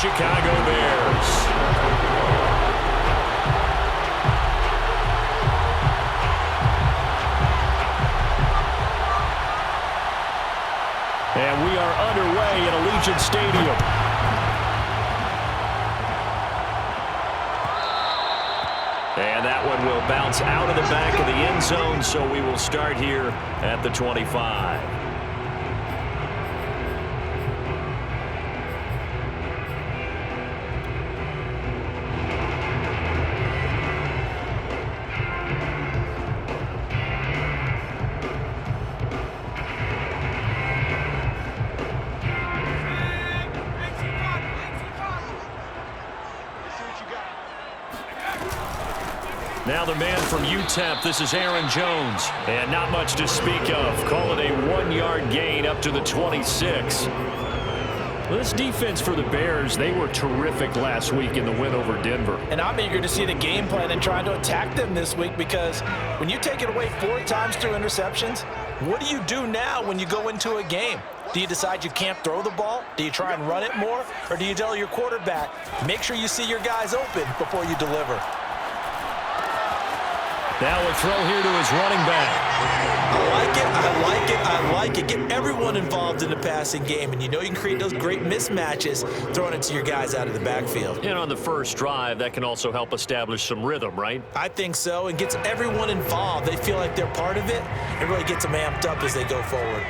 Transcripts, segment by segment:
Chicago Bears. And we are underway at Allegiant Stadium. And that one will bounce out of the back of the end zone, so we will start here at the 25. Now the man from UTEP, this is Aaron Jones. And not much to speak of. Call it a 1-yard gain up to the 26. Well, this defense for the Bears, they were terrific last week in the win over Denver. And I'm eager to see the game plan and trying to attack them this week, because when you take it away 4 times through interceptions, what do you do now when you go into a game? Do you decide you can't throw the ball? Do you try and run it more? Or do you tell your quarterback, make sure you see your guys open before you deliver? Now a throw here to his running back. I like it, I like it, I like it. Get everyone involved in the passing game, and you know you can create those great mismatches throwing it to your guys out of the backfield. And on the first drive, that can also help establish some rhythm, right? I think so, and gets everyone involved. They feel like they're part of it. It really gets them amped up as they go forward.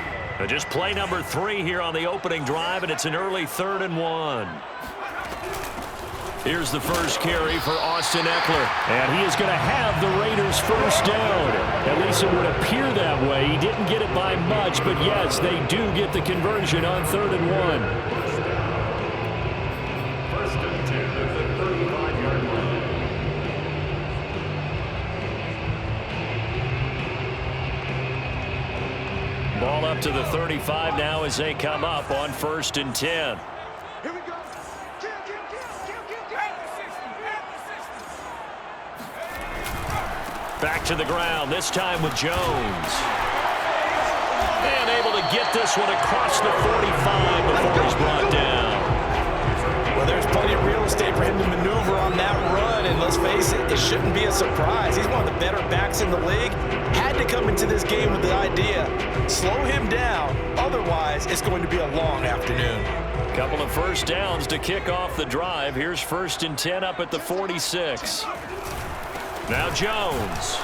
Just play number 3 here on the opening drive, and it's an early 3rd and 1. Here's the first carry for Austin Eckler. And he is going to have the Raiders first down. At least it would appear that way. He didn't get it by much, but yes, they do get the conversion on 3rd and 1. First and 10 at the 35-yard line. Ball up to the 35 now as they come up on 1st and 10. Back to the ground, this time with Jones. And able to get this one across the 45 before he's brought down. Well, there's plenty of real estate for him to maneuver on that run, and let's face it, it shouldn't be a surprise. He's one of the better backs in the league. Had to come into this game with the idea, slow him down, otherwise it's going to be a long afternoon. Couple of first downs to kick off the drive. Here's 1st and 10 up at the 46. Now Jones.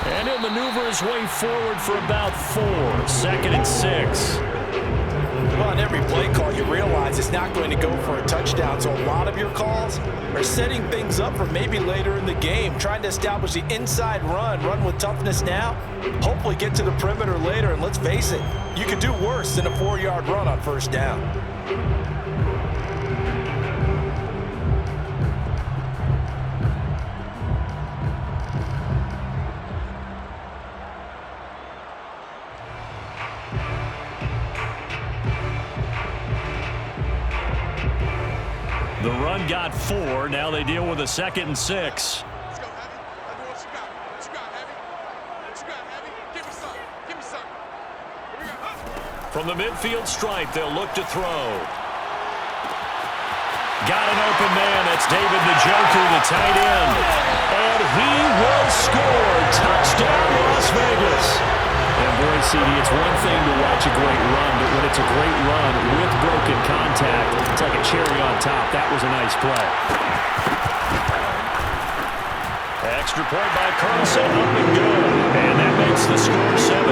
And he'll maneuver his way forward for about 4. 2nd and 6. Well, on every play call, you realize it's not going to go for a touchdown. So a lot of your calls are setting things up for maybe later in the game, trying to establish the inside run with toughness now, hopefully get to the perimeter later. And let's face it, you could do worse than a 4-yard run on 1st down. The run got 4. Now they deal with a 2nd and 6. Let's go, Heavy. Heavy, what you got? What you got, Heavy? What you got, Heavy? Give me some. Give me some. Here we go. From the midfield stripe, they'll look to throw. Got an open man. That's David Njoku, the tight end. And he will score. Touchdown, Las Vegas. And boy, CD, it's one thing to watch a great run, but when it's a great run with broken contact, it's like a cherry on top. That was a nice play. Extra point by Carlson, up and good. And that makes the score 7-0.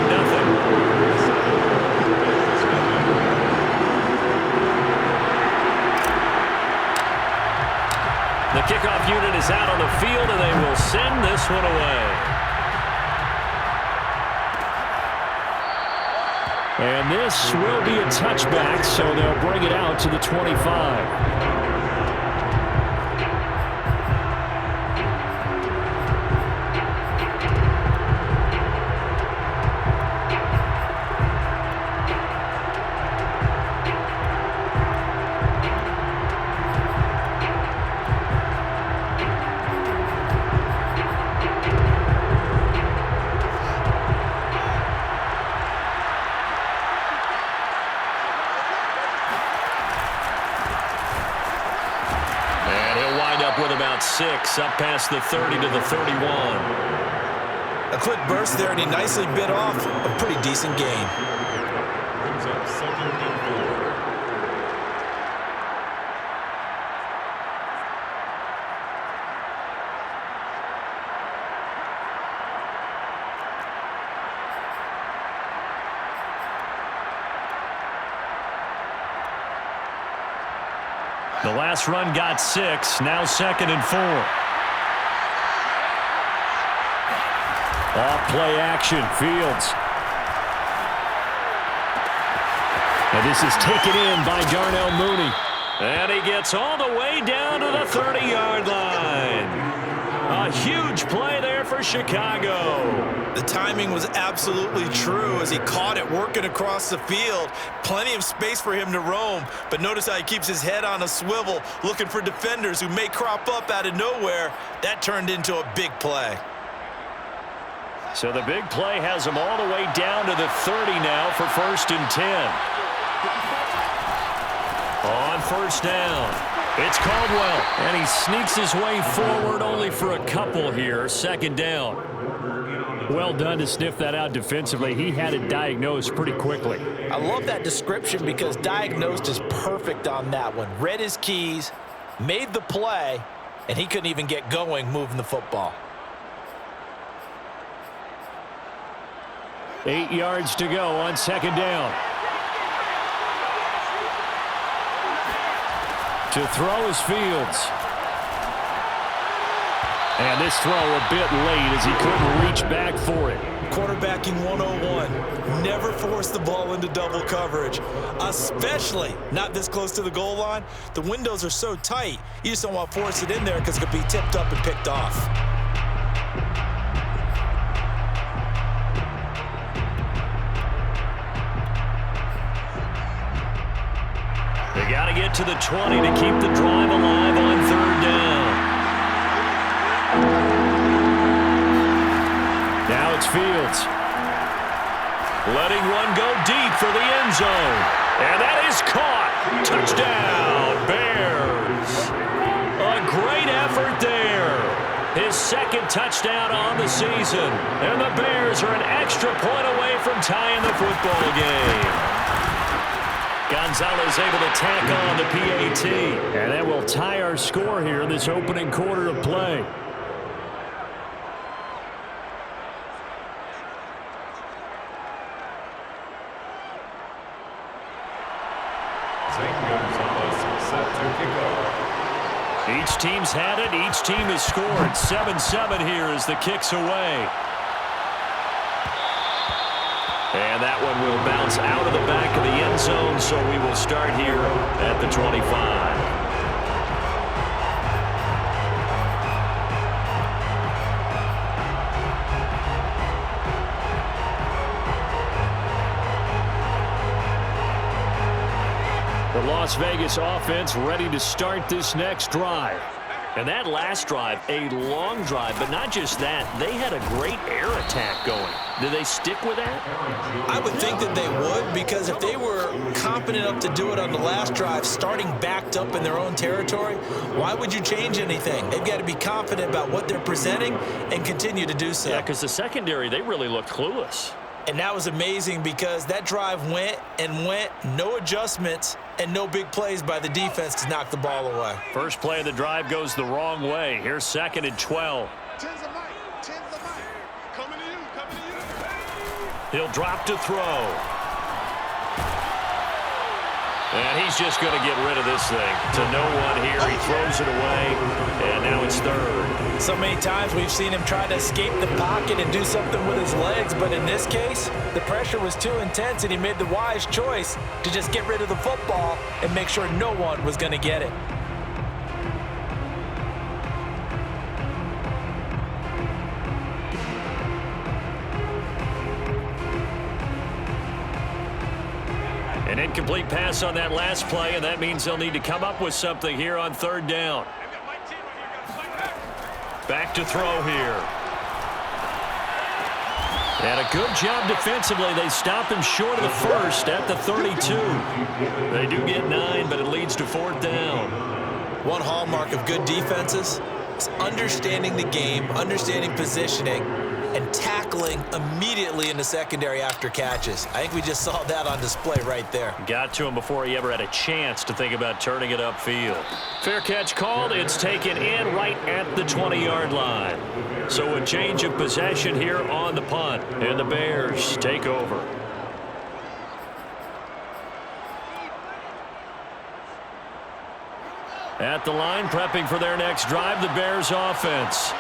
The kickoff unit is out on the field, and they will send this one away. And this will be a touchback, so they'll bring it out to the 25. up with about 6, up past the 30 to the 31. A quick burst there, and he nicely bit off a pretty decent gain. Brings up 2nd and 4. The last run got 6, now 2nd and 4. Off play action, Fields. And this is taken in by Darnell Mooney. And he gets all the way down to the 30-yard line. A huge play there for Chicago. The timing was absolutely true as he caught it working across the field. Plenty of space for him to roam, but notice how he keeps his head on a swivel looking for defenders who may crop up out of nowhere. That turned into a big play. So the big play has him all the way down to the 30 now for 1st and 10. On 1st down, it's Caldwell, and he sneaks his way forward only for a couple here. 2nd down. Well done to sniff that out defensively. He had it diagnosed pretty quickly. I love that description because diagnosed is perfect on that one. Read his keys, made the play, and he couldn't even get going moving the football. 8 yards to go on 2nd down. To throw is Fields. And this throw a bit late as he couldn't reach back for it. Quarterbacking 101. Never force the ball into double coverage, especially not this close to the goal line. The windows are so tight, you just don't want to force it in there because it could be tipped up and picked off. They got to get to the 20 to keep the drive alive on 3rd down. Now it's Fields. Letting one go deep for the end zone. And that is caught. Touchdown, Bears. A great effort there. His 2nd touchdown on the season. And the Bears are an extra point away from tying the football game. Gonzalez able to tack on the PAT. And that will tie our score here in this opening quarter of play. Each team's had it. Each team has scored. 7-7 here as the kick's away. And that one will bounce out of the back of the end zone, so we will start here at the 25. The Las Vegas offense ready to start this next drive. And that last drive, a long drive, but not just that. They had a great air attack going. Do they stick with that? I would think that they would, because if they were confident enough to do it on the last drive, starting backed up in their own territory, why would you change anything? They've got to be confident about what they're presenting and continue to do so. Yeah, because the secondary, they really looked clueless. And that was amazing because that drive went and went, no adjustments, and no big plays by the defense to knock the ball away. First play of the drive goes the wrong way. Here's 2nd and 12. Coming to you. He'll drop to throw. And he's just going to get rid of this thing to no one here. He throws it away, and now it's 3rd. So many times we've seen him try to escape the pocket and do something with his legs, but in this case, the pressure was too intense, and he made the wise choice to just get rid of the football and make sure no one was going to get it. An incomplete pass on that last play, and that means they'll need to come up with something here on 3rd down. Back to throw here. And a good job defensively. They stop him short of the first at the 32. They do get 9, but it leads to 4th down. One hallmark of good defenses is understanding the game, understanding positioning, and tackling immediately in the secondary after catches. I think we just saw that on display right there. Got to him before he ever had a chance to think about turning it upfield. Fair catch called. It's taken in right at the 20-yard line. So a change of possession here on the punt. And the Bears take over. At the line, prepping for their next drive, the Bears offense.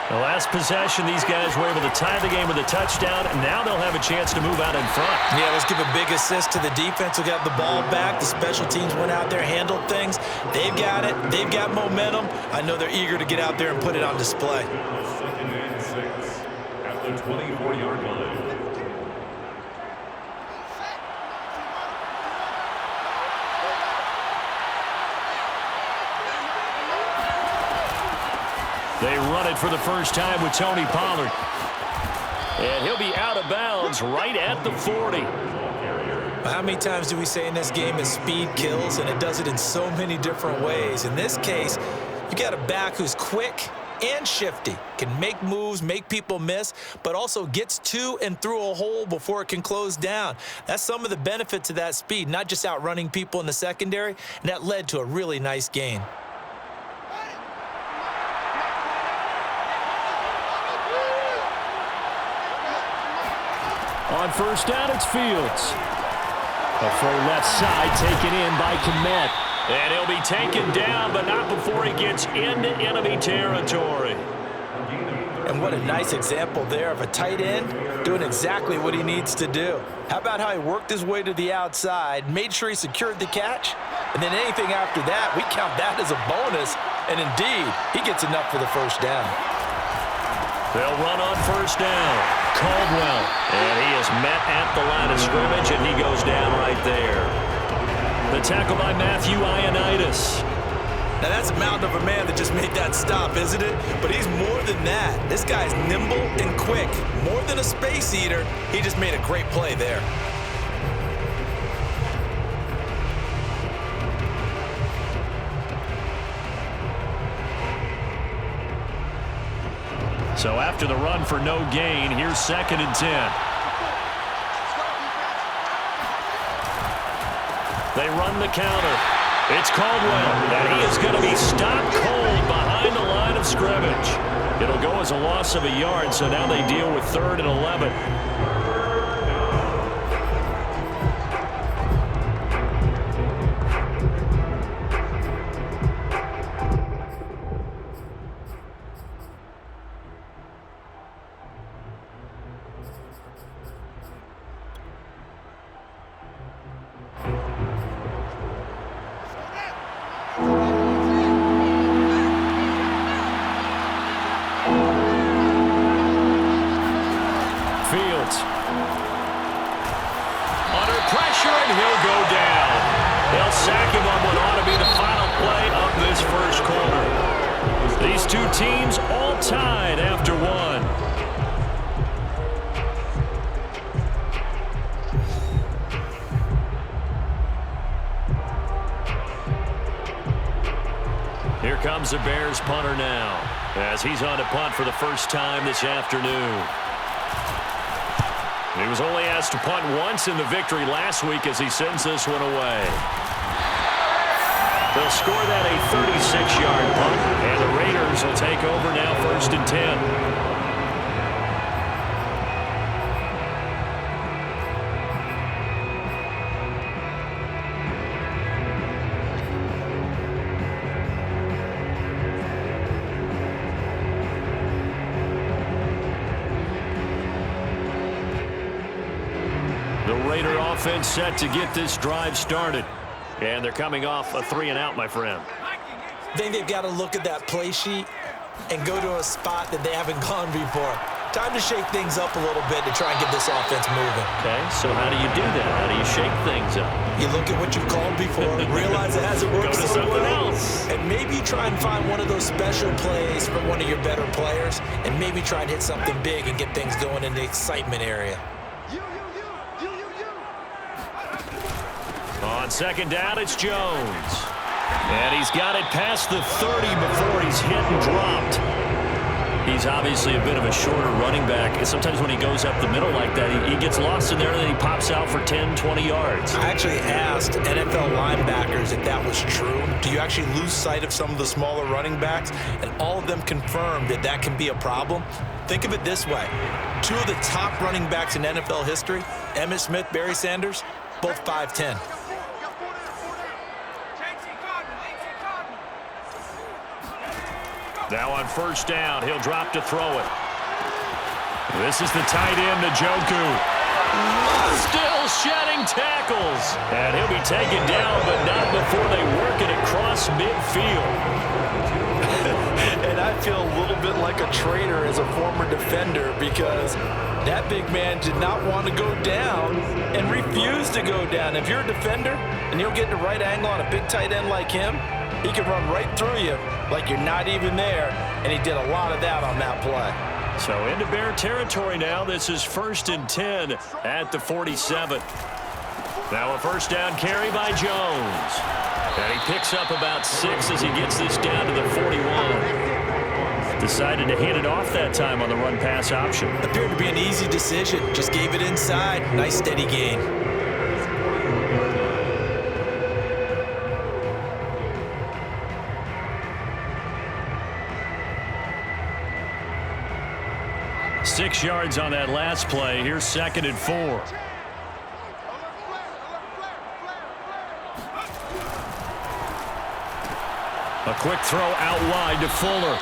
The last possession, these guys were able to tie the game with a touchdown, and now they'll have a chance to move out in front. Yeah, let's give a big assist to the defense who got the ball back. The special teams went out there, handled things. They've got it. They've got momentum. I know they're eager to get out there and put it on display. Second and 6 at the 24-yard line. They run it for the first time with Tony Pollard. And he'll be out of bounds right at the 40. How many times do we say in this game that speed kills, and it does it in so many different ways? In this case, you got a back who's quick and shifty, can make moves, make people miss, but also gets to and through a hole before it can close down. That's some of the benefits of that speed, not just outrunning people in the secondary, and that led to a really nice gain. On first down, it's Fields. A full left side taken in by Kmet. And he'll be taken down, but not before he gets into enemy territory. And what a nice example there of a tight end doing exactly what he needs to do. How about how he worked his way to the outside, made sure he secured the catch, and then anything after that, we count that as a bonus. And indeed, he gets enough for the first down. They'll run on first down. Caldwell. And he is met at the line of scrimmage, and he goes down right there. The tackle by Matthew Ioannidis. Now that's a mountain of a man that just made that stop, isn't it? But he's more than that. This guy's nimble and quick. More than a space eater, he just made a great play there. So after the run for no gain, here's 2nd and 10. They run the counter. It's Caldwell, and he is going to be stopped cold behind the line of scrimmage. It'll go as a loss of a yard, so now they deal with 3rd and 11. Teams all tied after one. Here comes the Bears punter now, as he's on to punt for the first time this afternoon. He was only asked to punt once in the victory last week as he sends this one away. They'll score that a 36-yard punt, and the Raiders will take over now 1st and 10. The Raider offense set to get this drive started. And they're coming off a 3-and-out, my friend. I think they've got to look at that play sheet and go to a spot that they haven't gone before. Time to shake things up a little bit to try and get this offense moving. Okay, so how do you do that? How do you shake things up? You look at what you've called before, realize it hasn't worked Go to so something well, else. and maybe try and find one of those special plays from one of your better players, and maybe try and hit something big and get things going in the excitement area. On 2nd down, it's Jones. And he's got it past the 30 before he's hit and dropped. He's obviously a bit of a shorter running back. And sometimes when he goes up the middle like that, he gets lost in there and then he pops out for 10, 20 yards. I actually asked NFL linebackers if that was true. Do you actually lose sight of some of the smaller running backs? And all of them confirmed that that can be a problem. Think of it this way. Two of the top running backs in NFL history, Emmitt Smith, Barry Sanders, both 5'10". Now on first down, he'll drop to throw it. This is the tight end, Njoku. Still shedding tackles. And he'll be taken down, but not before they work it across midfield. And I feel a little bit like a traitor as a former defender because that big man did not want to go down and refused to go down. If you're a defender and you'll get the right angle on a big tight end like him, he can run right through you like you're not even there, and he did a lot of that on that play. So into Bear territory now. This is 1st and 10 at the 47. Now a first down carry by Jones. And he picks up about 6 as he gets this down to the 41. Decided to hand it off that time on the run-pass option. Appeared to be an easy decision. Just gave it inside. Nice steady gain. Six yards on that last play. Here's 2nd and 4. A quick throw out wide to Fuller.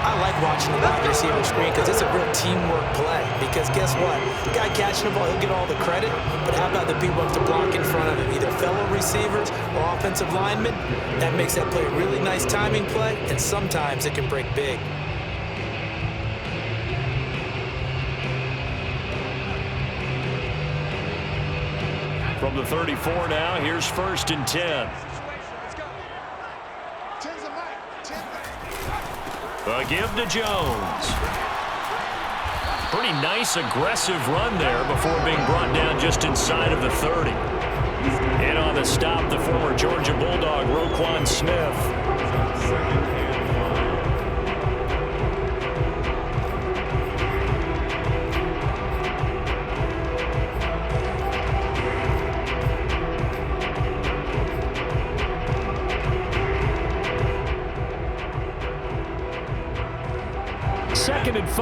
I like watching the wide receiver screen because it's a real teamwork play. Because guess what? The guy catching the ball, he'll get all the credit. But how about the people up to block in front of him? Either fellow receivers or offensive linemen. That makes that play a really nice timing play. And sometimes it can break big. From the 34 now, here's 1st and 10. A give to Jones. Pretty nice, aggressive run there before being brought down just inside of the 30. And on the stop, the former Georgia Bulldog, Roquan Smith. Second and 5.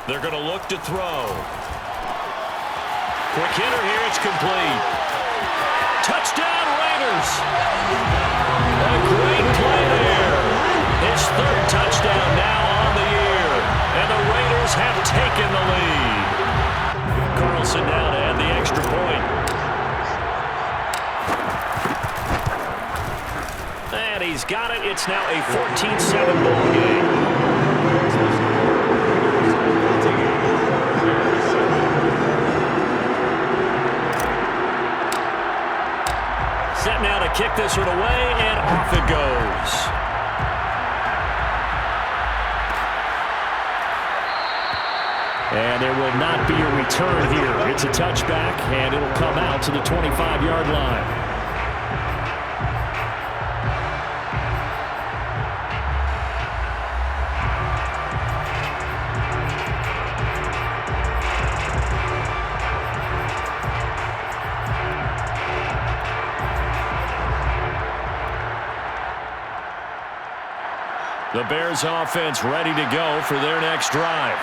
They're going to look to throw. Quick hitter here. It's complete. Touchdown, Raiders. A great play there. His 3rd touchdown now on the year. And the Raiders have taken the lead. Carlson now to add the extra point. And he's got it. It's now a 14-7 ball game. Set now to kick this one away, and off it goes. And there will not be a return here. It's a touchback, and it'll come out to the 25-yard line. The Bears offense ready to go for their next drive.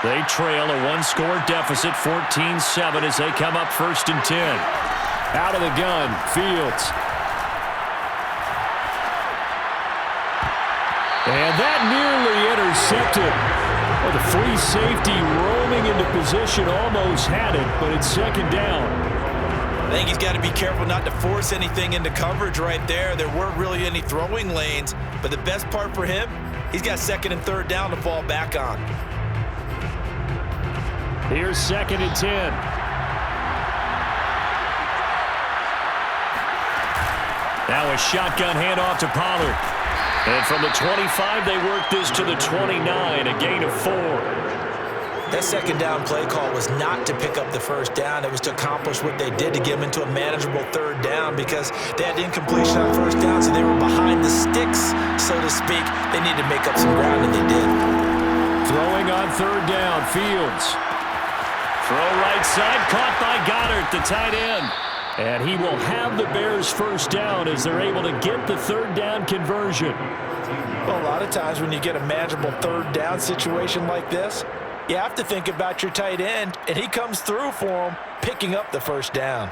They trail a one-score deficit, 14-7, as they come up 1st and 10. Out of the gun, Fields. And that nearly intercepted. Well, the free safety roaming into position almost had it, but it's 2nd down. I think he's got to be careful not to force anything into coverage right there. There weren't really any throwing lanes, but the best part for him, he's got 2nd and 3rd down to fall back on. Here's 2nd and 10. Now a shotgun handoff to Pollard. And from the 25, they work this to the 29, a gain of 4. That second down play call was not to pick up the first down. It was to accomplish what they did to get them into a manageable third down because they had incompletion on first down, so they were behind the sticks, so to speak. They needed to make up some ground, and they did. Throwing on third down, Fields. Throw right side, caught by Goddard, the tight end. And he will have the Bears first down as they're able to get the third down conversion. Well, a lot of times when you get a manageable third down situation like this, you have to think about your tight end, and he comes through for him, picking up the first down.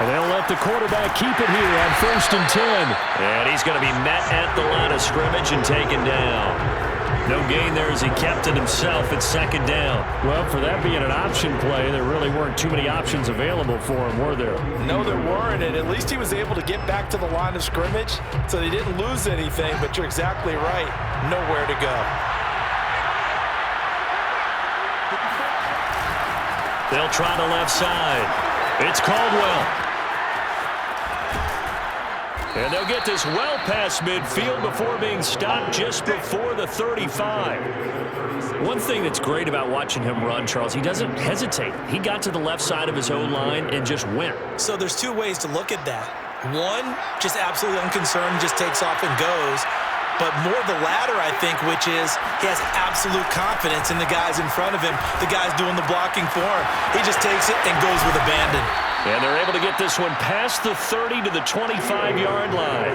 And they'll let the quarterback keep it here on 1st and 10. And he's going to be met at the line of scrimmage and taken down. No gain there as he kept it himself at 2nd down. Well, for that being an option play, there really weren't too many options available for him, were there? No, there weren't, and at least he was able to get back to the line of scrimmage, so they didn't lose anything, but you're exactly right. Nowhere to go. They'll try the left side. It's Caldwell. And they'll get this well past midfield before being stopped just before the 35. One thing that's great about watching him run, Charles, he doesn't hesitate. He got to the left side of his O-line and just went. So there's two ways to look at that. One, just absolutely unconcerned, just takes off and goes. But more the latter, I think, which is he has absolute confidence in the guys in front of him, the guys doing the blocking for him. He just takes it and goes with abandon. And they're able to get this one past the 30 to the 25-yard line.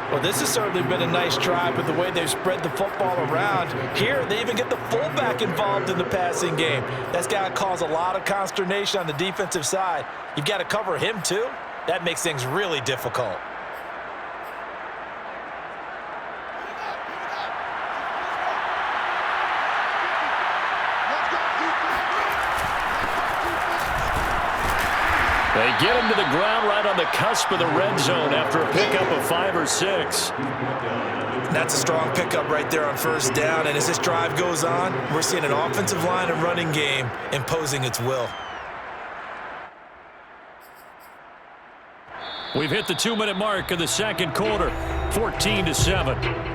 Well, this has certainly been a nice drive with the way they've spread the football around. Here, they even get the fullback involved in the passing game. That's got to cause a lot of consternation on the defensive side. You've got to cover him, too. That makes things really difficult. They get him to the ground right on the cusp of the red zone after a pickup of 5 or 6. That's a strong pickup right there on first down, and as this drive goes on, we're seeing an offensive line and running game imposing its will. We've hit the 2-minute mark of the second quarter, 14-7.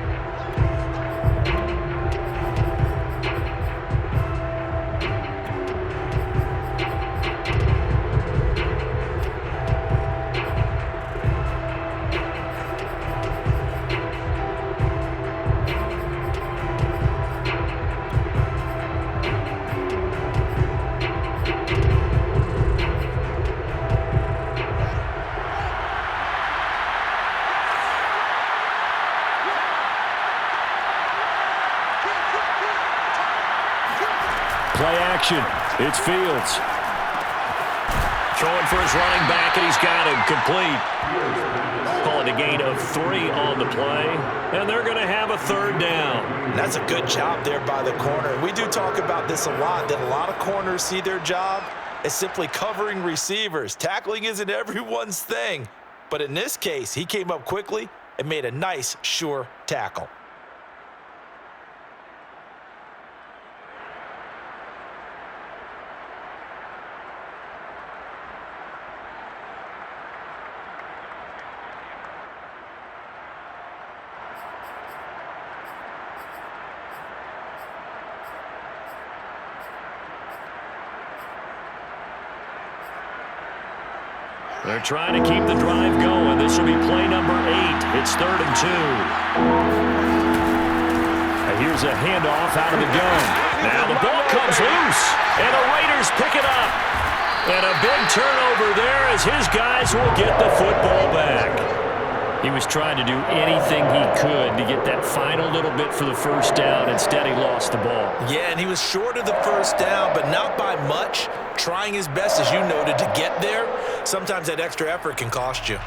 Play action. It's Fields. Throwing for his running back, and he's got him complete. Call it a gain of 3 on the play, and they're going to have a third down. That's a good job there by the corner. We do talk about this a lot, that a lot of corners see their job as simply covering receivers. Tackling isn't everyone's thing, but in this case, he came up quickly and made a nice, sure tackle. They're trying to keep the drive going. This will be play number 8. It's 3rd and 2. And here's a handoff out of the gun. Now the ball comes loose, and the Raiders pick it up. And a big turnover there as his guys will get the football back. He was trying to do anything he could to get that final little bit for the first down. Instead, he lost the ball. Yeah, and he was short of the first down, but not by much. Trying his best, as you noted, to get there. Sometimes that extra effort can cost you.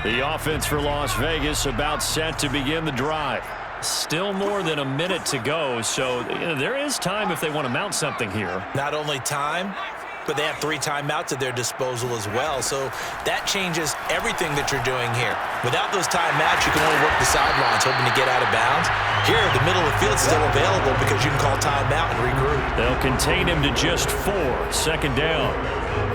The offense for Las Vegas about set to begin the drive. Still more than a minute to go, so there is time if they want to mount something here. Not only time, But they have 3 timeouts at their disposal as well, so that changes everything that you're doing here. Without those timeouts, you can only work the sidelines, hoping to get out of bounds. Here, the middle of the field is still available because you can call timeout and regroup. They'll contain him to just 4. Second down.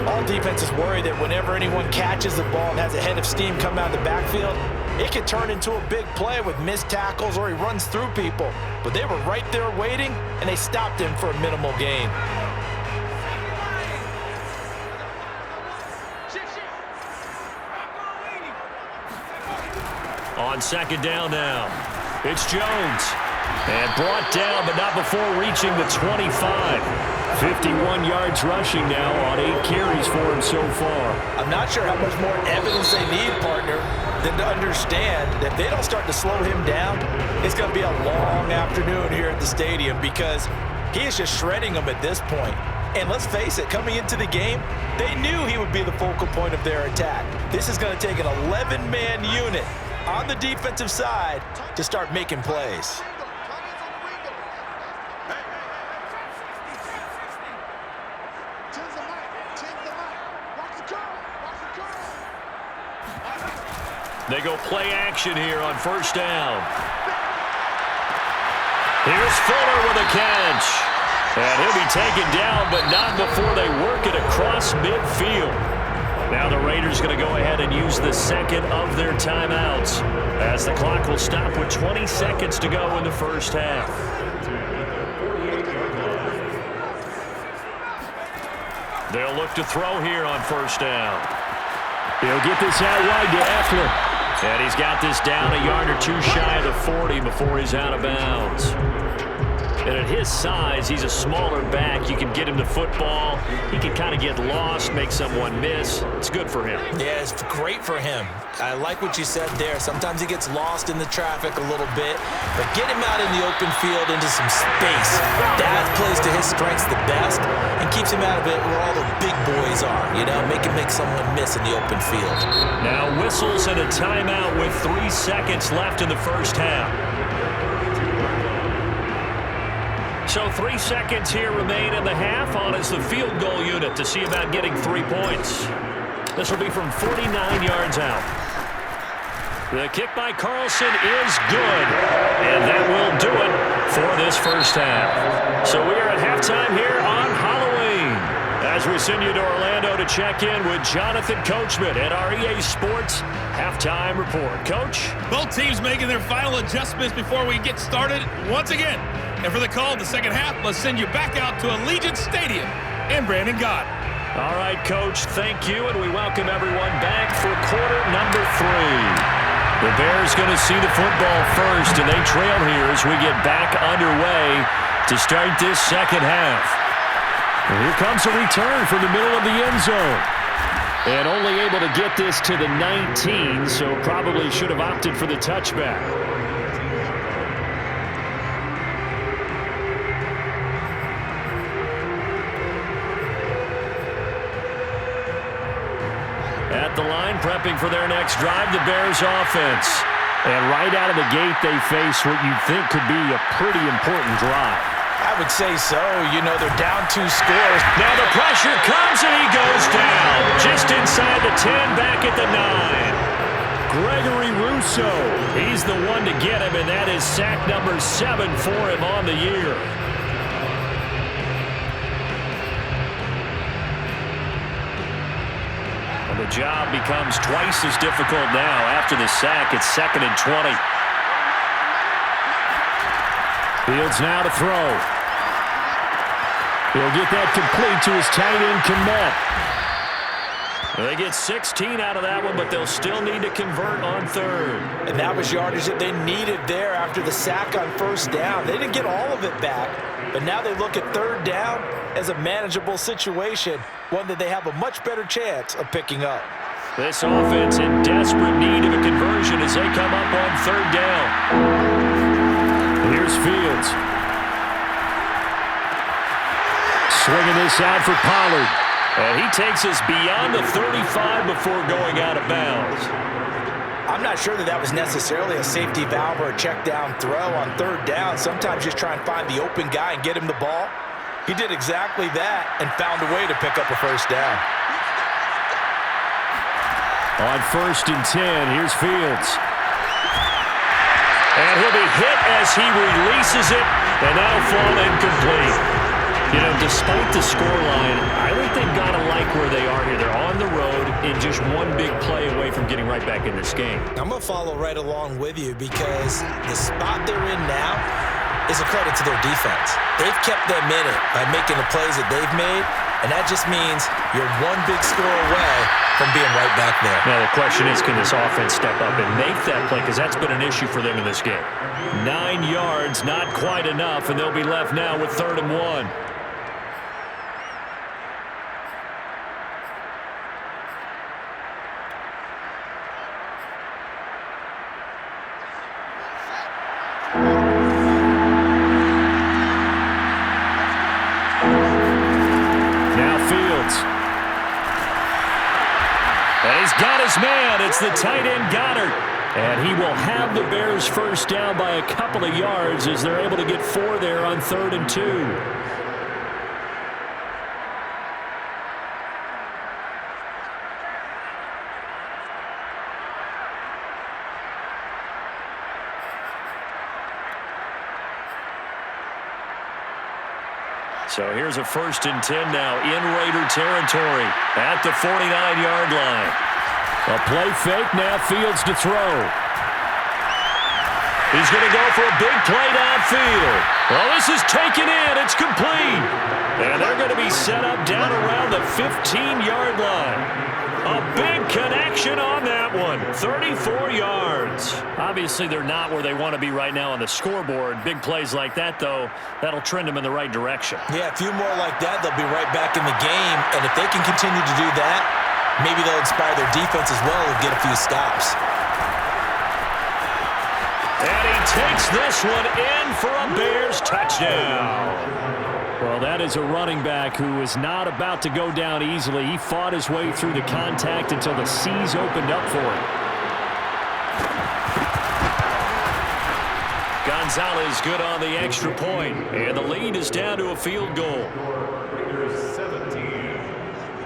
All defenses worry that whenever anyone catches the ball and has a head of steam come out of the backfield, it can turn into a big play with missed tackles or he runs through people. But they were right there waiting, and they stopped him for a minimal gain. On second down now, it's Jones. And brought down, but not before reaching the 25. 51 yards rushing now on 8 carries for him so far. I'm not sure how much more evidence they need, partner, than to understand that if they don't start to slow him down, it's going to be a long afternoon here at the stadium because he is just shredding them at this point. And let's face it, coming into the game, they knew he would be the focal point of their attack. This is going to take an 11-man unit on the defensive side to start making plays. They go play action here on first down. Here's Fuller with a catch. And he'll be taken down, but not before they work it across midfield. Now the Raiders going to go ahead and use the second of their timeouts as the clock will stop with 20 seconds to go in the first half. They'll look to throw here on first down. He'll get this out wide to Eckler. And he's got this down a yard or 2 shy of the 40 before he's out of bounds. And at his size, he's a smaller back. You can get him the football. He can kind of get lost, make someone miss. It's good for him. Yeah, it's great for him. I like what you said there. Sometimes he gets lost in the traffic a little bit, but get him out in the open field into some space. That plays to his strengths the best and keeps him out of it where all the big boys are, you know, make him make someone miss in the open field. Now whistles and a timeout with 3 seconds left in the first half. So 3 seconds here remain in the half on as the field goal unit to see about getting 3 points. This will be from 49 yards out. The kick by Carlson is good, and that will do it for this first half. So we are at halftime here on Halloween as we send you to Orlando to check in with Jonathan Coachman at our EA Sports Halftime Report. Coach? Both teams making their final adjustments before we get started once again. And for the call in the second half, let's send you back out to Allegiant Stadium in Brandon Gott. All right, Coach, thank you, and we welcome everyone back for quarter number 3. The Bears going to see the football first, and they trail here as we get back underway to start this second half. And here comes a return from the middle of the end zone. And only able to get this to the 19, so probably should have opted for the touchback. At the line, prepping for their next drive, the Bears offense. And right out of the gate, they face what you'd think could be a pretty important drive. I would say so. You know, they're down 2 scores. Now the pressure comes, and he goes down. Just inside the 10, back at the 9. Gregory Rousseau, he's the one to get him, and that is sack number 7 for him on the year. The job becomes twice as difficult now after the sack. It's 2nd and 20. Fields now to throw. He'll get that complete to his tight end, Kmet. They get 16 out of that one, but they'll still need to convert on 3rd. And that was yardage that they needed there after the sack on first down. They didn't get all of it back, but now they look at 3rd down as a manageable situation, one that they have a much better chance of picking up. This offense in desperate need of a conversion as they come up on 3rd down. Here's Fields. Swinging this out for Pollard. And he takes us beyond the 35 before going out of bounds. I'm not sure that was necessarily a safety valve or a check down throw on 3rd down. Sometimes just try and find the open guy and get him the ball. He did exactly that and found a way to pick up a first down. On 1st and 10, here's Fields. And he'll be hit as he releases it, and that'll fall incomplete. You know, despite the scoreline, I think they've got to like where they are here. They're on the road and just one big play away from getting right back in this game. I'm going to follow right along with you because the spot they're in now is a credit to their defense. They've kept them in it by making the plays that they've made, and that just means you're one big score away from being right back there. Now, the question is, can this offense step up and make that play? Because that's been an issue for them in this game. 9 yards, not quite enough, and they'll be left now with 3rd and 1. And he's got his man. It's the tight end, Goddard. And he will have the Bears first down by a couple of yards as they're able to get 4 there on 3rd and 2. So here's a 1st and 10 now in Raider territory at the 49-yard line. A play fake, now Fields to throw. He's going to go for a big play downfield. Well, this is taken in. It's complete. And they're going to be set up down around the 15-yard line. A big connection on that one. 34 yards. Obviously, they're not where they want to be right now on the scoreboard. Big plays like that, though, that'll trend them in the right direction. Yeah, a few more like that, they'll be right back in the game. And if they can continue to do that, maybe they'll inspire their defense as well and get a few stops. And he takes this one in for a Bears touchdown. Well, that is a running back who is not about to go down easily. He fought his way through the contact until the seas opened up for him. Gonzalez good on the extra point, and the lead is down to a field goal. Raiders 17,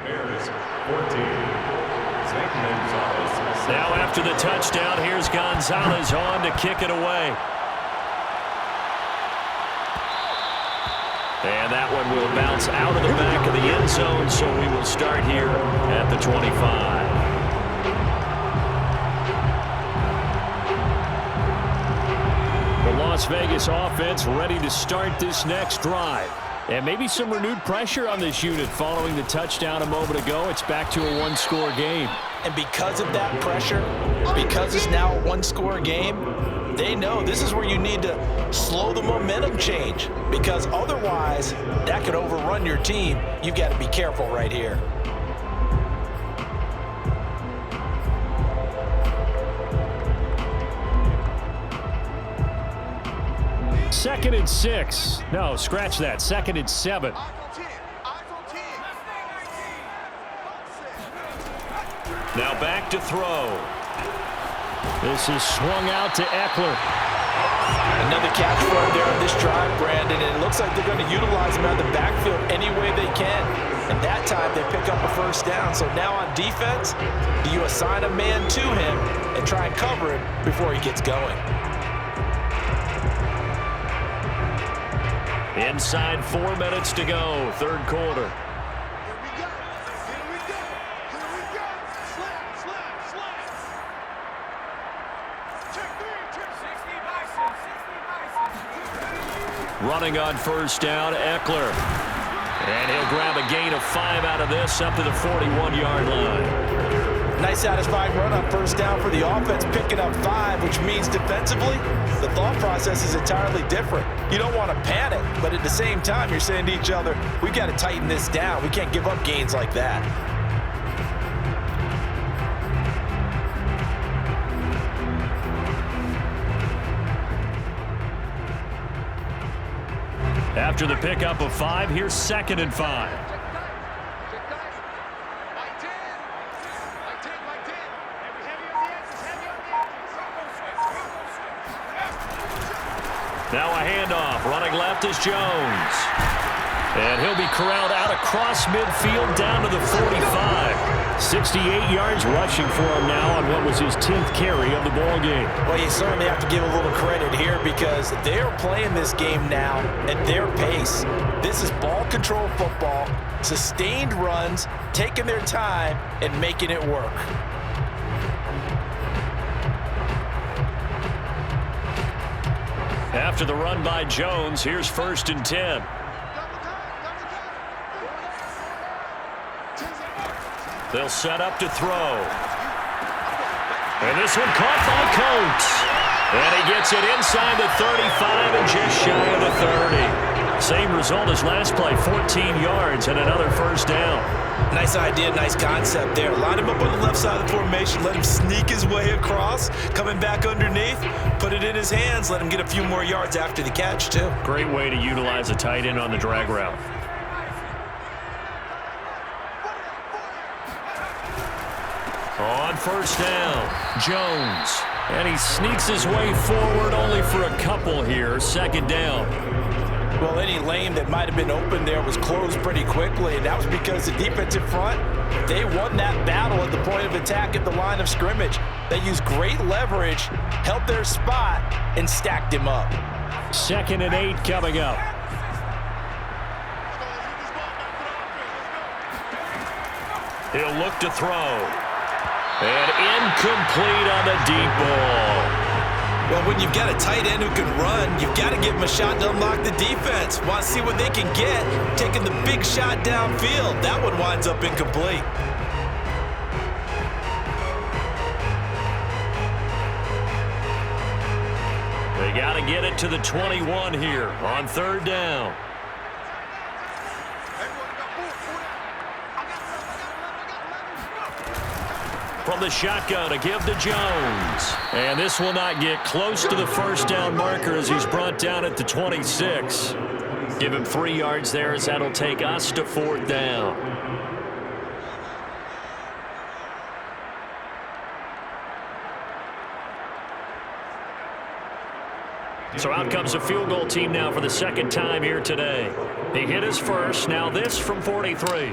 Bears 14. Now after the touchdown, here's Gonzalez on to kick it away. And that one will bounce out of the back of the end zone, so we will start here at the 25. The Las Vegas offense ready to start this next drive. And maybe some renewed pressure on this unit following the touchdown a moment ago. It's back to a one-score game. And because of that pressure, because it's now a one-score game, they know this is where you need to slow the momentum change, because otherwise that could overrun your team. You've got to be careful right here. Second and 6. No, scratch that. 2nd and 7. Now back to throw. This is swung out to Eckler. Another catch for him there on this drive, Brandon, and it looks like they're going to utilize him out of the backfield any way they can. And that time they pick up a first down. So now on defense, do you assign a man to him and try and cover him before he gets going? Inside 4 minutes to go, 3rd quarter. Running on first down, Eckler. And he'll grab a gain of 5 out of this up to the 41-yard line. Nice satisfying run on first down for the offense, picking up 5, which means defensively, the thought process is entirely different. You don't want to panic, but at the same time, you're saying to each other, we've got to tighten this down. We can't give up gains like that. After the pickup of 5, here's 2nd and 5. Now a handoff. Running left is Jones. And he'll be corralled out across midfield down to the 45. 68 yards rushing for him now on what was his 10th carry of the ball game. Well, you certainly have to give a little credit here because they're playing this game now at their pace. This is ball control football, sustained runs, taking their time, and making it work. After the run by Jones, here's 1st and 10. They'll set up to throw. And this one caught by Coates. And he gets it inside the 35 and just shy of the 30. Same result as last play, 14 yards and another 1st down. Nice idea, nice concept there. Line him up on the left side of the formation, let him sneak his way across, coming back underneath, put it in his hands, let him get a few more yards after the catch, too. Great way to utilize a tight end on the drag route. On 1st down, Jones. And he sneaks his way forward only for a couple here. 2nd down. Well, any lane that might have been open there was closed pretty quickly, and that was because the defensive front, they won that battle at the point of attack at the line of scrimmage. They used great leverage, held their spot, and stacked him up. 2nd and 8 coming up. He'll look to throw. And incomplete on the deep ball. Well, when you've got a tight end who can run, you've got to give him a shot to unlock the defense. Want to see what they can get, taking the big shot downfield. That one winds up incomplete. They got to get it to the 21 here on 3rd down. From the shotgun to give to Jones. And this will not get close to the 1st down marker as he's brought down at the 26. Give him 3 yards there as that'll take us to 4th down. So out comes a field goal team now for the 2nd time here today. He hit his first, now this from 43.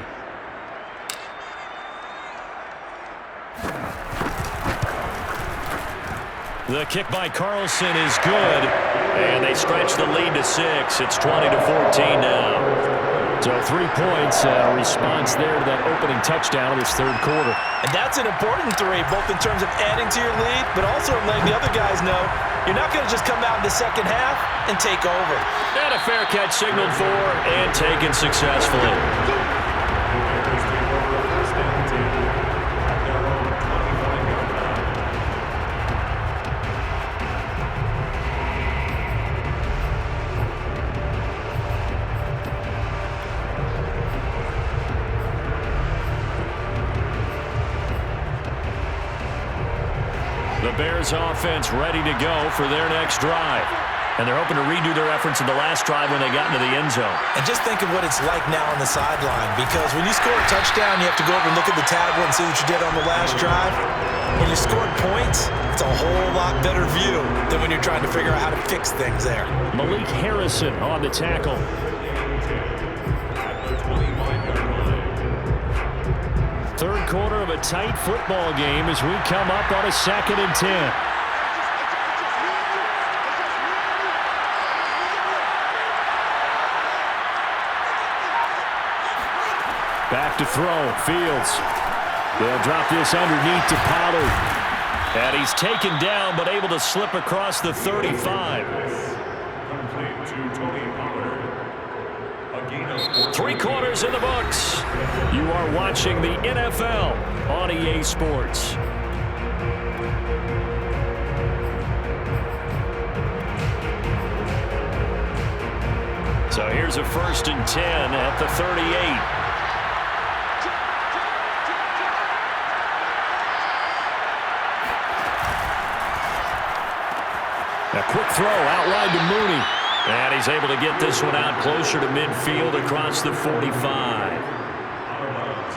The kick by Carlson is good, and they stretch the lead to 6. It's 20-14 now. So 3 points, response there to that opening touchdown of this 3rd quarter. And that's an important 3, both in terms of adding to your lead, but also letting the other guys know you're not going to just come out in the 2nd half and take over. And a fair catch signaled for and taken successfully. The Bears offense ready to go for their next drive. And they're hoping to redo their efforts in the last drive when they got into the end zone. And just think of what it's like now on the sideline, because when you score a touchdown, you have to go over and look at the tablet and see what you did on the last drive. When you scored points, it's a whole lot better view than when you're trying to figure out how to fix things there. Malik Harrison on the tackle. Third quarter of a tight football game as we come up on a 2nd and 10. Back to throw. Fields. They'll drop this underneath to Pollard. And he's taken down but able to slip across the 35. Complete to Tony Pollard. A gain of 3 quarters in the books. You are watching the NFL on EA Sports. So here's a 1st and 10 at the 38. A quick throw outline to Mooney. And he's able to get this one out closer to midfield across the 45.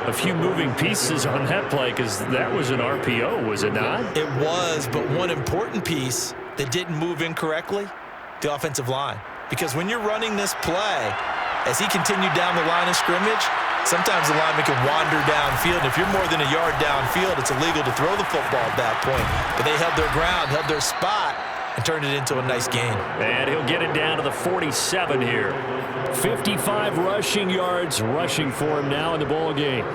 A few moving pieces on that play because that was an RPO, was it not? It was, but one important piece that didn't move incorrectly, the offensive line. Because when you're running this play, As he continued down the line of scrimmage, sometimes the lineman can wander downfield. If you're more than a yard downfield, it's illegal to throw the football at that point. But they held their ground, held their spot, and turned it into a nice gain. And he'll get it down to the 47 here. 55 rushing yards rushing for him now in the ball game.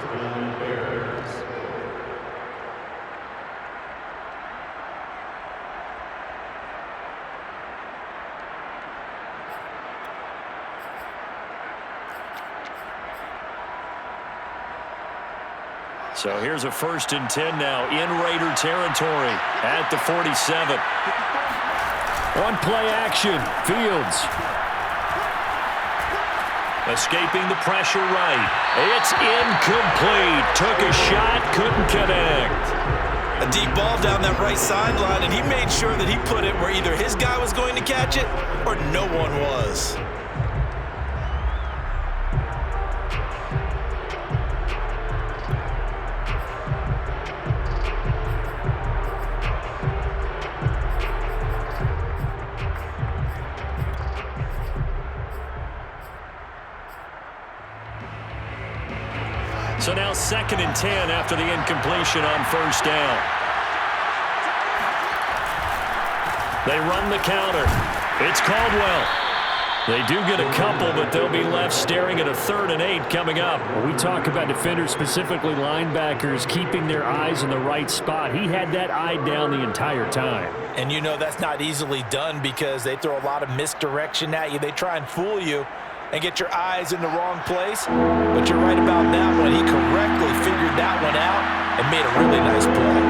So here's a 1st and 10 now in Raider territory at the 47. On play action, Fields. Escaping the pressure right. It's incomplete. Took a shot, couldn't connect. A deep ball down that right sideline, and he made sure that he put it where either his guy was going to catch it or no one was. So now 2nd and 10 after the incompletion on 1st down. They run the counter. It's Caldwell. They do get a couple, but they'll be left staring at a 3rd and 8 coming up. We talk about defenders, specifically linebackers, keeping their eyes in the right spot. He had that eye down the entire time. And you know that's not easily done because they throw a lot of misdirection at you. They try and fool you and get your eyes in the wrong place. But you're right about that one. He correctly figured that one out and made a really nice play.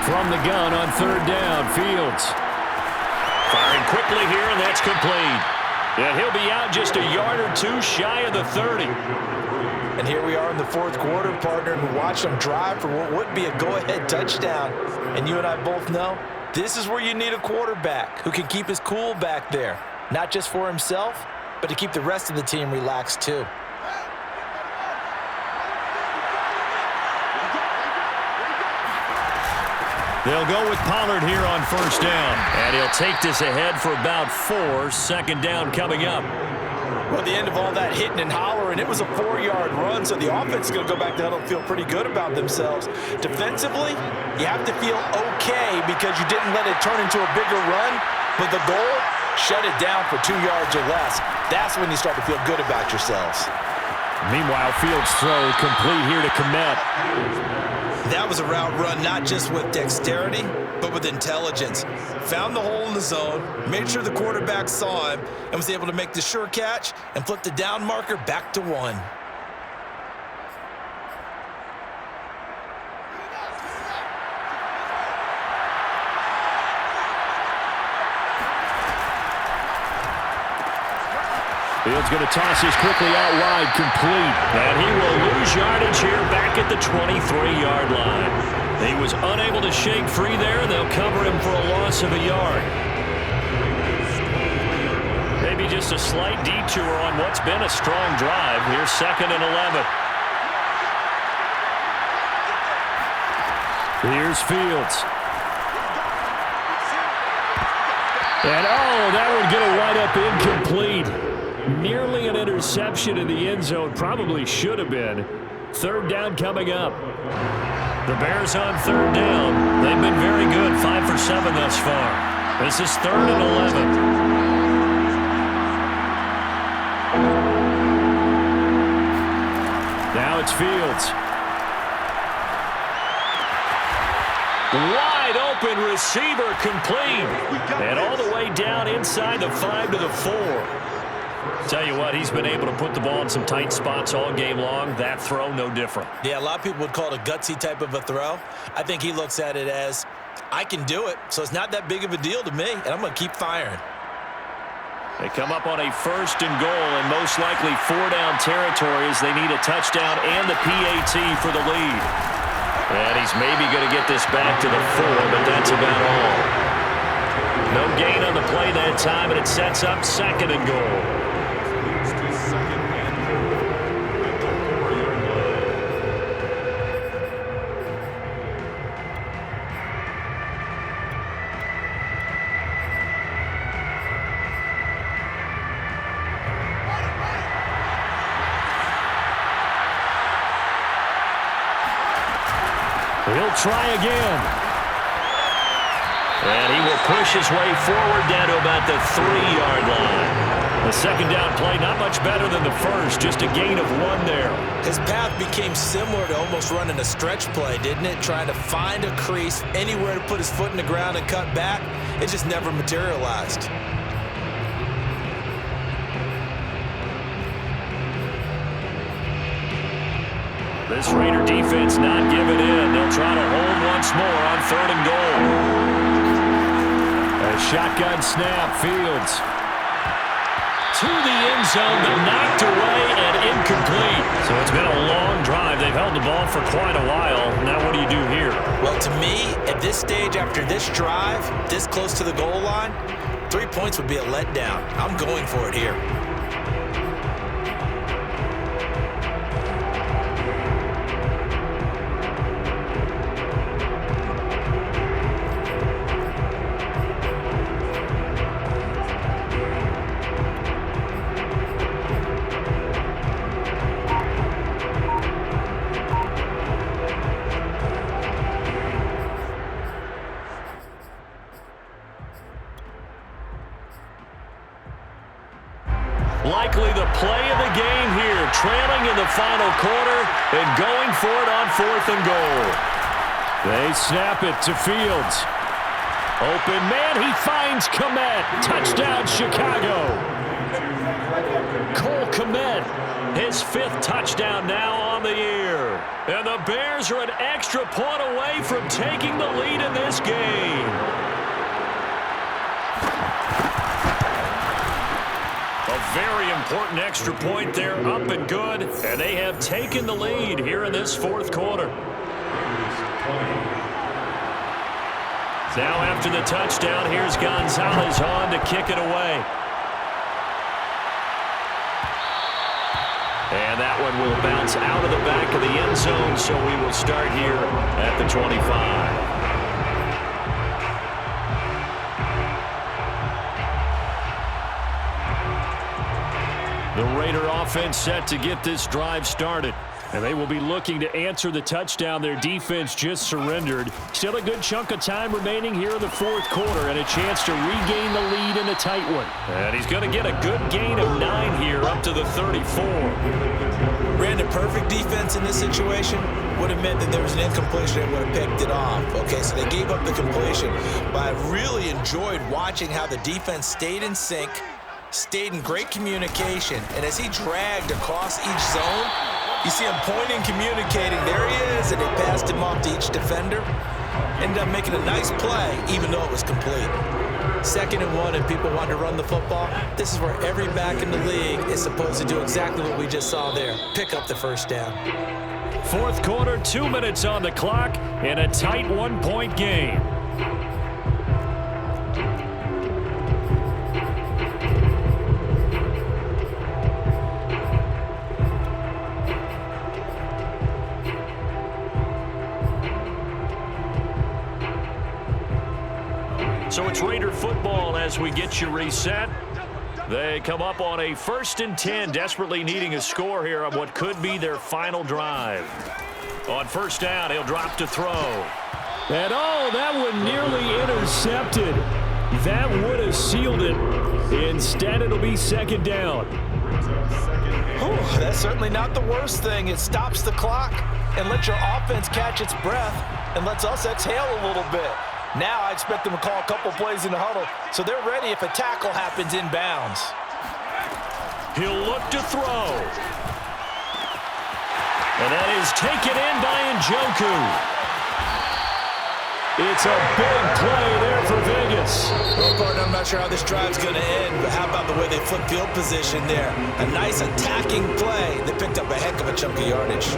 From the gun on 3rd down, Fields. Firing quickly here, and that's complete. And he'll be out just a yard or two shy of the 30. And here we are in the 4th quarter, partner, and we watched them drive for what would be a go-ahead touchdown. And you and I both know this is where you need a quarterback who can keep his cool back there. Not just for himself, but to keep the rest of the team relaxed too. They'll go with Pollard here on 1st down. And he'll take this ahead for about 4. 2nd down coming up. Well, at the end of all that hitting and hollering, it was a 4-yard run, so the offense is going to go back to huddle and feel pretty good about themselves. Defensively, you have to feel okay because you didn't let it turn into a bigger run, but the goal, shut it down for 2 yards or less. That's when you start to feel good about yourselves. Meanwhile, Fields' throw complete here to Kmet. That was a route run not just with dexterity, but with intelligence. Found the hole in the zone, made sure the quarterback saw him, and was able to make the sure catch and flip the down marker back to 1. Fields going to toss this quickly out wide, complete. And he will lose yardage here back at the 23-yard line. He was unable to shake free there. They'll cover him for a loss of a yard. Maybe just a slight detour on what's been a strong drive. Here's 2nd and 11. Here's Fields. And, oh, that would get a wide up incomplete. Nearly an interception in the end zone. Probably should have been. 3rd down coming up. The Bears on 3rd down. They've been very good. 5 for 7 thus far. This is 3rd and 11. Now it's Fields. Wide open receiver complete. And all the way down inside the 5 to the 4. Tell you what, he's been able to put the ball in some tight spots all game long. That throw, no different. Yeah, a lot of people would call it a gutsy type of a throw. I think he looks at it as, I can do it, so it's not that big of a deal to me, and I'm going to keep firing. They come up on a 1st and goal, and most likely 4-down territory as they need a touchdown and the PAT for the lead. And he's maybe going to get this back to the 4, but that's about all. No gain on the play that time, and it sets up 2nd and goal. He'll try again. And he will push his way forward down to about the 3-yard line. The second down play, not much better than the first, just a gain of 1 there. His path became similar to almost running a stretch play, didn't it? Trying to find a crease, anywhere to put his foot in the ground and cut back. It just never materialized. This Raider defense not giving in. They'll try to hold once more on 3rd and goal. A shotgun snap, Fields. To the end zone, but knocked away and incomplete. So it's been a long drive. They've held the ball for quite a while. Now what do you do here? Well, to me, at this stage, after this drive, this close to the goal line, 3 points would be a letdown. I'm going for it here. Likely the play of the game here, trailing in the final quarter and going for it on 4th and goal. They snap it to Fields. Open man, he finds Kmet. Touchdown, Chicago. Cole Kmet, his 5th touchdown now on the year. And the Bears are an extra point away from taking the lead in this game. A very important extra point there, up and good, and they have taken the lead here in this 4th quarter. Now after the touchdown, here's Gonzalez on to kick it away. And that one will bounce out of the back of the end zone, so we will start here at the 25. The Raider offense set to get this drive started. And they will be looking to answer the touchdown their defense just surrendered. Still a good chunk of time remaining here in the 4th quarter and a chance to regain the lead in a tight one. And he's going to get a good gain of 9 here up to the 34. Brandon, perfect defense in this situation would have meant that there was an incompletion and would have picked it off. Okay, so they gave up the completion. But I really enjoyed watching how the defense stayed in sync, stayed in great communication, and as he dragged across each zone, you see him pointing, communicating. There he is, and they passed him off to each defender. Ended up making a nice play, even though it was complete. 2nd and 1, and people want to run the football. This is where every back in the league is supposed to do exactly what we just saw there. Pick up the 1st down. 4th quarter, 2 minutes on the clock, in a tight 1-point game. So it's Raider football as we get you reset. They come up on a 1st and 10, desperately needing a score here on what could be their final drive. On 1st down, he'll drop to throw. And oh, that one nearly intercepted. That would have sealed it. Instead, it'll be 2nd down. Whew, that's certainly not the worst thing. It stops the clock and lets your offense catch its breath and lets us exhale a little bit. Now I expect them to call a couple plays in the huddle, so they're ready if a tackle happens inbounds. He'll look to throw. And that is taken in by Njoku. It's a big play there for Vegas. Well, partner, I'm not sure how this drive's going to end, but how about the way they flip field position there? A nice attacking play. They picked up a heck of a chunk of yardage.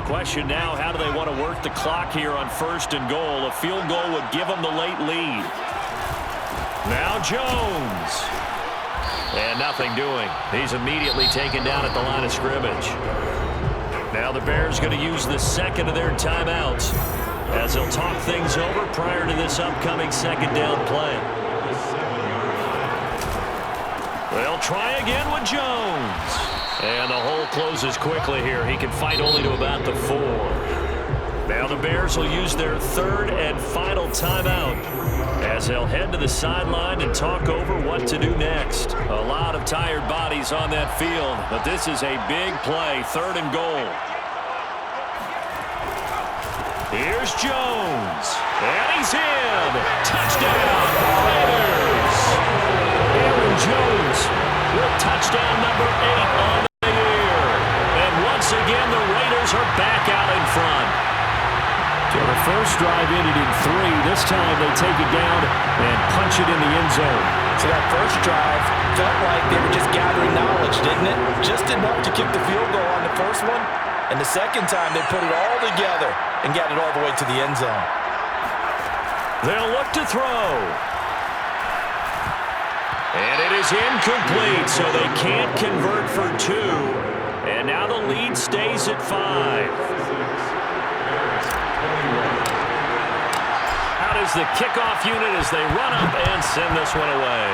Question now, how do they want to work the clock here on 1st and goal? A field goal would give them the late lead. Now Jones. And nothing doing. He's immediately taken down at the line of scrimmage. Now the Bears going to use the 2nd of their timeouts as they'll talk things over prior to this upcoming 2nd down play. try again with Jones. And the hole closes quickly here. He can fight only to about the 4. Now the Bears will use their third and final timeout as they'll head to the sideline and talk over what to do next. A lot of tired bodies on that field, but this is a big play, 3rd and goal. Here's Jones, and he's in. Touchdown, Raiders. Aaron Jones with touchdown number 8 on the year. And once again, the Raiders are back out in front. So the first drive ended in 3. This time they take it down and punch it in the end zone. So that first drive felt like they were just gathering knowledge, didn't it? Just enough to kick the field goal on the first one. And the second time they put it all together and got it all the way to the end zone. They'll look to throw. And it is incomplete, so they can't convert for 2. And now the lead stays at 5. Out is the kickoff unit as they run up and send this one away.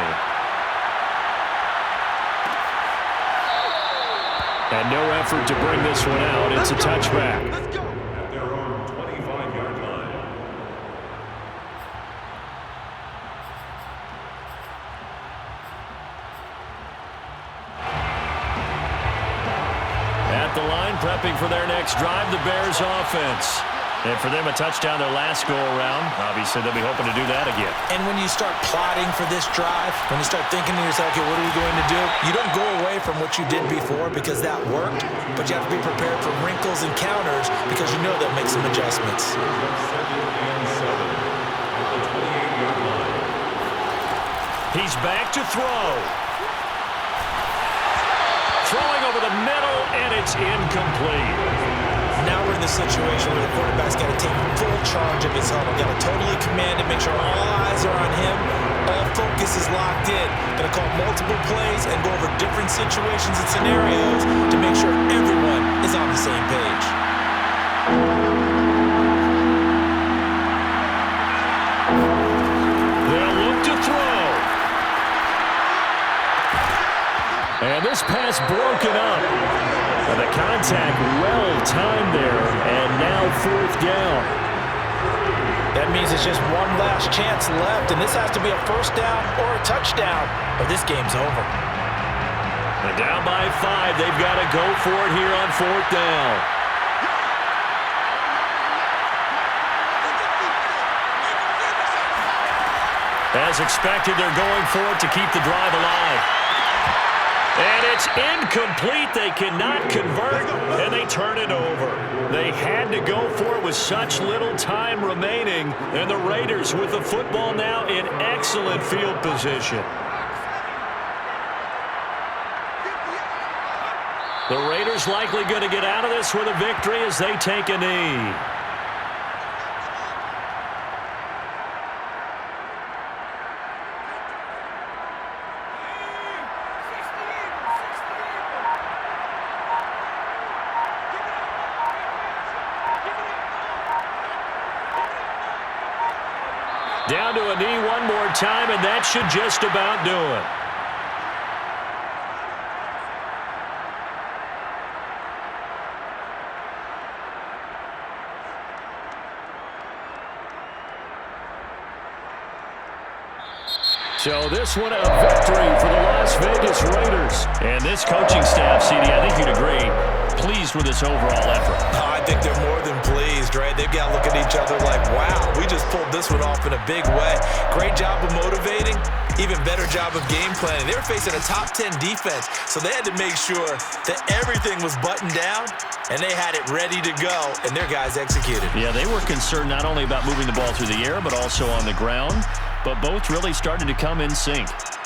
And no effort to bring this one out. It's a touchback. Let's go. At their own 25-yard line. At the line, prepping for their next drive, the Bears offense. And for them, a touchdown their last go-around. Obviously, they'll be hoping to do that again. And when you start plotting for this drive, when you start thinking to yourself, okay, what are we going to do? You don't go away from what you did before because that worked, but you have to be prepared for wrinkles and counters because you know they'll make some adjustments. He's back to throw. Throwing over the middle, and it's incomplete. Now we're in the situation where the quarterback's got to take full charge of his huddle. Got to totally command it, make sure all eyes are on him. All focus is locked in. Going to call multiple plays and go over different situations and scenarios to make sure everyone is on the same page. They'll look to throw. And this pass broken up. And the contact well-timed there, and now 4th down. That means it's just one last chance left, and this has to be a first down or a touchdown, or this game's over. And down by 5, they've got to go for it here on 4th down. As expected, they're going for it to keep the drive alive. And it's incomplete. They cannot convert, and they turn it over. They had to go for it with such little time remaining, and the Raiders with the football now in excellent field position. The Raiders likely going to get out of this with a victory as they take a knee. Down to a knee one more time, and that should just about do it. So this one a victory for the Las Vegas Raiders. And this coaching staff, CD, I think you'd agree, pleased with this overall effort. Oh, I think they're more than pleased, right? They've got to look at each other like, wow, we just pulled this one off in a big way. Great job of motivating, even better job of game planning. They were facing a top 10 defense, so they had to make sure that everything was buttoned down, and they had it ready to go, and their guys executed. Yeah, they were concerned not only about moving the ball through the air, but also on the ground. But both really started to come in sync.